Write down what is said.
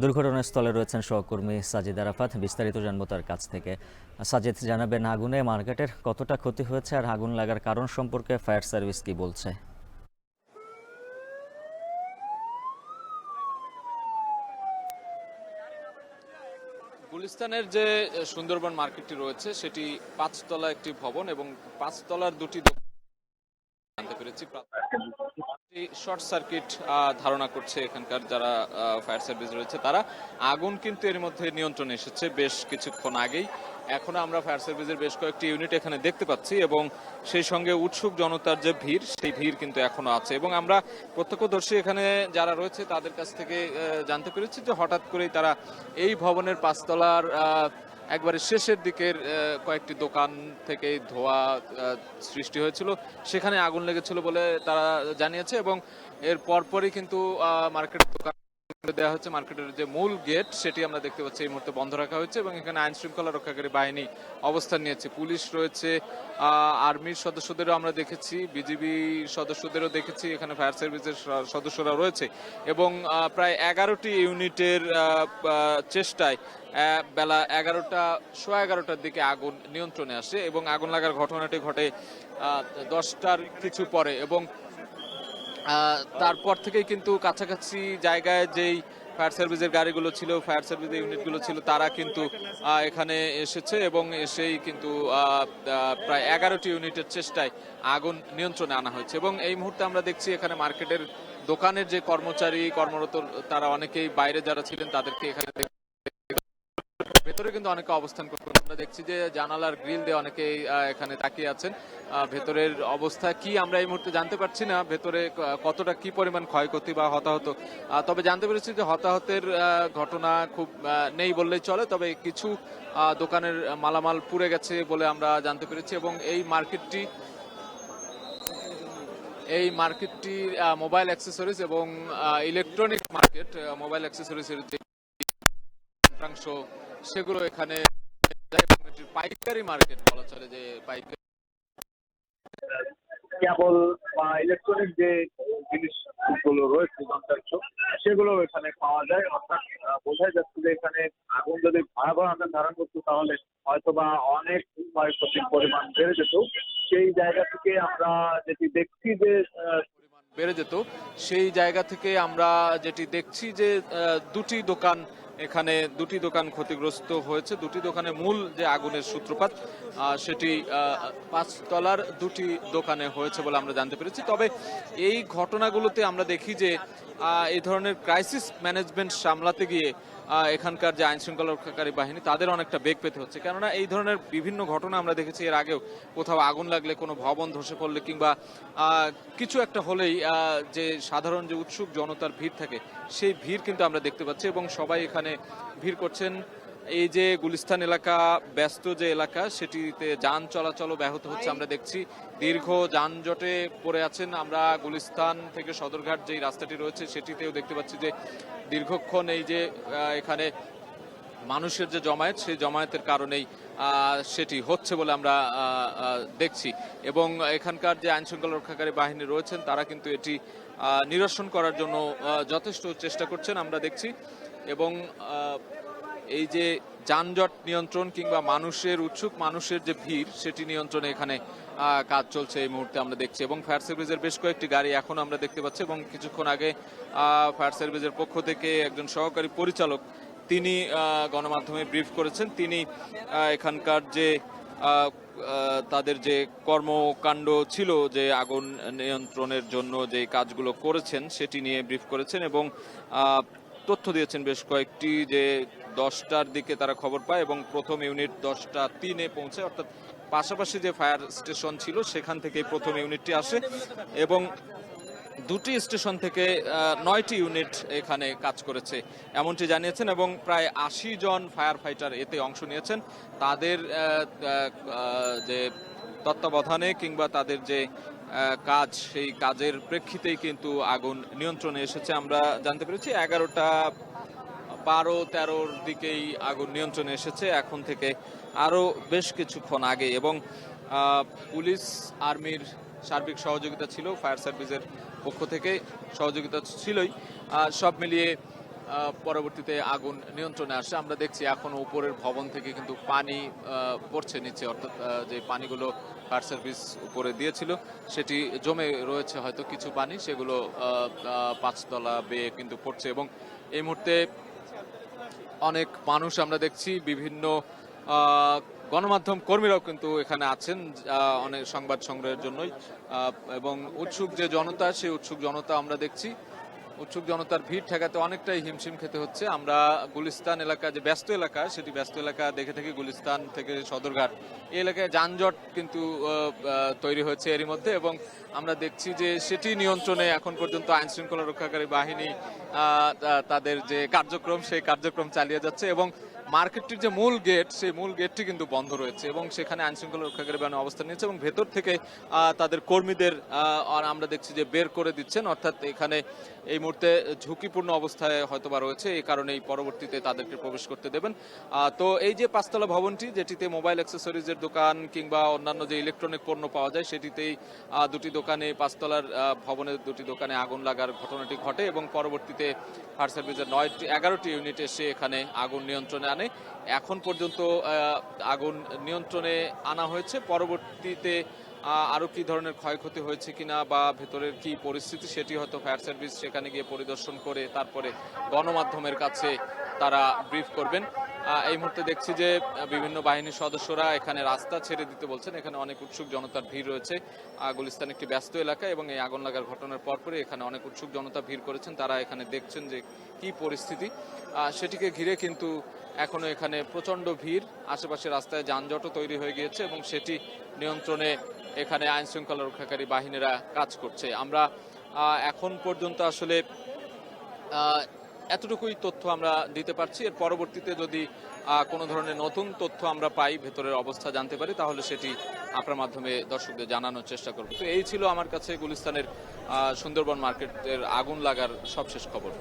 দুর্ঘটনাস্থলে রয়েছেন সহকর্মী সাজিদ আরাফাত। বিস্তারিত জানবো তার কাছ থেকে। সাজিদ, জানাবেন আগুনে মার্কেটের কতটা ক্ষতি হয়েছে আর আগুন লাগার কারণ সম্পর্কে ফায়ার সার্ভিস কি বলছে? গুলিস্তানের যে সুন্দরবন মার্কেটটি রয়েছে সেটি ৫ তলা একটি ভবন এবং ৫ তলার দুটি জানতে পেরেছি শর্ট সার্কিট ধারণা করছে এখানকার যারা ফায়ার সার্ভিস রয়েছে তারা। আগুন কিন্তু এর মধ্যে নিয়ন্ত্রণে এসেছে বেশ কিছুক্ষণ আগেই। এখনো আমরা ফায়ার সার্ভিসের বেশ কয়েকটি ইউনিট এখানে দেখতে পাচ্ছি এবং সেই সঙ্গে উৎসুক জনতার যে ভিড় সেই ভিড় কিন্তু এখনো আছে এবং আমরা প্রত্যক্ষদর্শী এখানে যারা রয়েছে তাদের কাছ থেকে জানতে পেরেছি যে হঠাৎ করেই তারা এই ভবনের ৫ তলার একবারে শেষের দিকের কয়েকটি দোকান থেকে ধোঁয়া সৃষ্টি হয়েছিল, সেখানে আগুন লেগেছিল বলে তারা জানিয়েছে এবং এর পরপরই কিন্তু মার্কেটের দোকান দেওয়া হচ্ছে। মার্কেটের যে মূল গেট সেটি আমরা দেখতে পাচ্ছি এই মুহূর্তে বন্ধ রাখা হয়েছে এবং এখানে আইন শৃঙ্খলা রক্ষাকারী বাহিনী অবস্থান নিয়েছে, পুলিশ রয়েছে, আর্মির সদস্যদেরও আমরা দেখেছি, বিজিবি সদস্যদেরও দেখেছি, এখানে ফায়ার সার্ভিসের সদস্যরা রয়েছে এবং প্রায় ১১টি ইউনিটের চেষ্টায় বেলা 11টার দিকে আগুন নিয়ন্ত্রণে আসে এবং আগুন লাগার ঘটনাটি ঘটে 10টার কিছু পরে এবং তারপর থেকেই কিন্তু কাছাকাছি জায়গায় যেই ফায়ার সার্ভিসের গাড়িগুলো ছিল, ফায়ার সার্ভিসের ইউনিটগুলো ছিল, তারা কিন্তু এখানে এসেছে এবং এসেই কিন্তু প্রায় 11টি ইউনিটের চেষ্টায় আগুন নিয়ন্ত্রণে আনা হয়েছে এবং এই মুহূর্তে আমরা দেখছি এখানে মার্কেটের দোকানের যে কর্মচারী কর্মরত তারা অনেকেই বাইরে যারা ছিলেন তাদেরকে এখানে ভেতরে কিন্তু অনেকে অবস্থান করছেন। আমরা দেখছি যে জানালার গ্রিল দিয়ে অনেকেই এখানে তাকিয়ে আছেন। ভেতরের অবস্থা কি আমরা এই মুহূর্তে জানতে পারছি না, ভেতরে কতটা কি পরিমাণ ক্ষয়ক্ষতি বা হতাহত, তবে জানতে পেরেছি যে হতাহতের ঘটনা খুব নেই বললেই চলে, তবে কিছু দোকানের মালামাল পুড়ে গেছে বলে আমরা জানতে পেরেছি এবং এই মার্কেটটি মোবাইল অ্যাক্সেসরিজ এবং ইলেকট্রনিক মার্কেট, মোবাইল অ্যাক্সেসরিজের যে অংশ সেগুলো এখানে পাইকারি মার্কেট বলা চলে, যে পাইকারি কেবল বা ইলেকট্রনিক যে জিনিসগুলো রয়েছে যন্ত্রাংশ সেগুলো এখানে পাওয়া যায়। অর্থাৎ বোঝাই যাচ্ছে যে এখানে আগুন যদি ভয়াবহ আকার ধারণ করতো তাহলে হয়তোবা অনেক ক্ষয়ক্ষতির পরিমাণ বেড়ে যেত। সেই জায়গা থেকে আমরা যেটি দেখছি যে বেড়ে যেত সেই জায়গা থেকে আমরা যেটি দেখছি যে দুটি দোকান ক্ষতিগ্রস্ত হয়েছে। দুটি দোকানে মূল যে আগুনের সূত্রপাত সেটি ৫ তলার দুটি দোকানে হয়েছে বলে আমরা জানতে পেরেছি। তবে এই ঘটনাগুলোতে আমরা দেখি যে এই ধরনের ক্রাইসিস ম্যানেজমেন্ট সামলাতে গিয়ে এখানকার যে আইন শৃঙ্খলা রক্ষাকারী বাহিনী তাদের অনেকটা বেগ পেতে হচ্ছে, কেননা এই ধরনের বিভিন্ন ঘটনা আমরা দেখেছি এর আগেও। কোথাও আগুন লাগলে, কোনো ভবন ধসে পড়লে কিংবা কিছু একটা হলেই যে সাধারণ যে উৎসুক জনতার ভিড় থাকে সেই ভিড় কিন্তু আমরা দেখতে পাচ্ছি এবং সবাই এখানে ভিড় করছেন। এই যে গুলিস্তান এলাকা ব্যস্ত যে এলাকা সেটিতে যান চলাচলও ব্যাহত হচ্ছে। আমরা দেখছি দীর্ঘ যানজটে পড়ে আছেন। আমরা গুলিস্তান থেকে সদরঘাট যেই রাস্তাটি রয়েছে সেটিতেও দেখতে পাচ্ছি যে দীর্ঘক্ষণ এই যে এখানে মানুষের যে জমায়েত সেই জমায়েতের কারণেই সেটি হচ্ছে বলে আমরা দেখছি এবং এখানকার যে আইন শৃঙ্খলা রক্ষাকারী বাহিনী রয়েছেন তারা কিন্তু এটি নিরসন করার জন্য যথেষ্ট চেষ্টা করছেন আমরা দেখছি এবং এই যে যানজট নিয়ন্ত্রণ কিংবা উৎসুক মানুষের যে ভিড় সেটি নিয়ন্ত্রণে এখানে কাজ চলছে এই মুহূর্তে আমরা দেখছি এবং ফায়ার সার্ভিসের বেশ কয়েকটি গাড়ি এখন আমরা দেখতে পাচ্ছি এবং কিছুক্ষণ আগে ফায়ার সার্ভিসের পক্ষ থেকে একজন সহকারী পরিচালক তিনি গণমাধ্যমে ব্রিফ করেছেন। তিনি এখানকার যে তাদের যে কর্মকাণ্ড ছিল, যে আগুন নিয়ন্ত্রণের জন্য যে কাজগুলো করেছেন সেটি নিয়ে ব্রিফ করেছেন এবং তথ্য দিয়েছেন বেশ কয়েকটি, যে 10টার দিকে তারা খবর পায় এবং প্রথম ইউনিট 10:03 পৌঁছায়, অর্থাৎ পাশাপাশি যে ফায়ার স্টেশন ছিল সেখান থেকে প্রথম ইউনিটটি আসে এবং দুটি স্টেশন থেকে 9টি ইউনিট এখানে কাজ করেছে এমনটি জানিয়েছেন এবং প্রায় 80 জন ফায়ার ফাইটার এতে অংশ নিয়েছেন। তাদের যে তত্ত্বাবধানে কিংবা তাদের যে কাজ সেই কাজের প্রেক্ষিতেই কিন্তু আগুন নিয়ন্ত্রণে এসেছে। আমরা জানতে পেরেছি 11টা 12-13 দিকেই আগুন নিয়ন্ত্রণে এসেছে, এখন থেকে আরো বেশ কিছুক্ষণ আগে এবং পুলিশ আর্মির সার্বিক সহযোগিতা ছিল, ফায়ার সার্ভিসের পক্ষ থেকে সহযোগিতা ছিলই। সব মিলিয়ে পরবর্তীতে আগুন নিয়ন্ত্রণে আসে। আমরা দেখছি এখনো উপরের ভবন থেকে কিন্তু পানি পড়ছে নিচে, অর্থাৎ যে পানিগুলো ফায়ার সার্ভিস উপরে দিয়েছিল সেটি জমে রয়েছে হয়তো কিছু পানি, সেগুলো 5 তলা বেয়ে কিন্তু পড়ছে। এবং এই মুহূর্তে অনেক মানুষ আমরা দেখছি, বিভিন্ন গণমাধ্যম কর্মীরাও কিন্তু এখানে আছেন অনেক সংবাদ সংগ্রহের জন্যই। এবং উৎসুক যে জনতা, সেই উৎসুক জনতা আমরা দেখছি, উৎসুক জনতার ভিড় ঠেকাতে অনেকটাই হিমশিম খেতে হচ্ছে। আমরা গুলিস্তান এলাকা, যে ব্যস্ত এলাকা, সেটি ব্যস্ত এলাকা দেখে থাকি। গুলিস্তান থেকে সদরঘাট এই এলাকায় যানজট কিন্তু তৈরি হয়েছে এরই মধ্যে, এবং আমরা দেখছি যে সেটি নিয়ন্ত্রণে এখন পর্যন্ত আইন শৃঙ্খলা রক্ষাকারী বাহিনী তাদের যে কার্যক্রম, সেই কার্যক্রম চালিয়ে যাচ্ছে। এবং মার্কেটটির যে মূল গেট, সেই মূল গেটটি কিন্তু বন্ধ রয়েছে এবং সেখানে আইন শৃঙ্খলা রক্ষাকারী বাহিনী অবস্থান নিয়েছে এবং ভেতর থেকে তাদের কর্মীদের আমরা দেখছি যে বের করে দিচ্ছেন। অর্থাৎ এখানে এই মুহূর্তে ঝুঁকিপূর্ণ অবস্থায় হয়তোবা রয়েছে, এই কারণেই পরবর্তীতে তাদেরকে প্রবেশ করতে দেবেন। তো এই যে 5 তলা ভবনটি, যেটিতে মোবাইল অ্যাক্সেসরিজের দোকান কিংবা অন্যান্য যে ইলেকট্রনিক পণ্য পাওয়া যায়, সেটিতেই দুটি দোকানে, 5 তলার ভবনের দুটি দোকানে আগুন লাগার ঘটনাটি ঘটে এবং পরবর্তীতে ফায়ার সার্ভিসের 11টি ইউনিট এসে এখানে আগুন নিয়ন্ত্রণে আনে। এখন পর্যন্ত আগুন নিয়ন্ত্রণে আনা হয়েছে। পরবর্তীতে আরো কি ধরনের ক্ষয়ক্ষতি হয়েছে কিনা বা ভেতরের কি পরিস্থিতি, সেটি হয়তো ফায়ার সার্ভিস সেখানে গিয়ে পরিদর্শন করে তারপরে গণমাধ্যমের কাছে তারা ব্রিফ করবেন। এই মুহূর্তে দেখছি যে বিভিন্ন বাহিনীর সদস্যরা এখানে রাস্তা ছেড়ে দিতে বলছেন। এখানে অনেক উৎসুক জনতার ভিড় রয়েছে। গুলিস্তান একটি ব্যস্ত এলাকা এবং এই আগুন লাগার ঘটনার পরপরই এখানে অনেক উৎসুক জনতা ভিড় করেছেন। তারা এখানে দেখছেন যে কি পরিস্থিতি, সেটিকে ঘিরে কিন্তু এখনো এখানে প্রচন্ড ভিড়, আশেপাশে রাস্তায় যানজটও তৈরি হয়ে গিয়েছে এবং সেটি নিয়ন্ত্রণে এখানে আইন শৃঙ্খলা রক্ষাকারী বাহিনীরা কাজ করছে। আমরা এখন পর্যন্ত আসলে এতটুকুই তথ্য আমরা দিতে পারছি। এর পরবর্তীতে যদি কোনো ধরনের নতুন তথ্য আমরা পাই, ভেতরের অবস্থা জানতে পারি, তাহলে সেটি আপনার মাধ্যমে দর্শকদের জানানোর চেষ্টা করব। তো এই ছিল আমার কাছে গুলিস্তানের সুন্দরবন মার্কেটের আগুন লাগার সবশেষ খবর।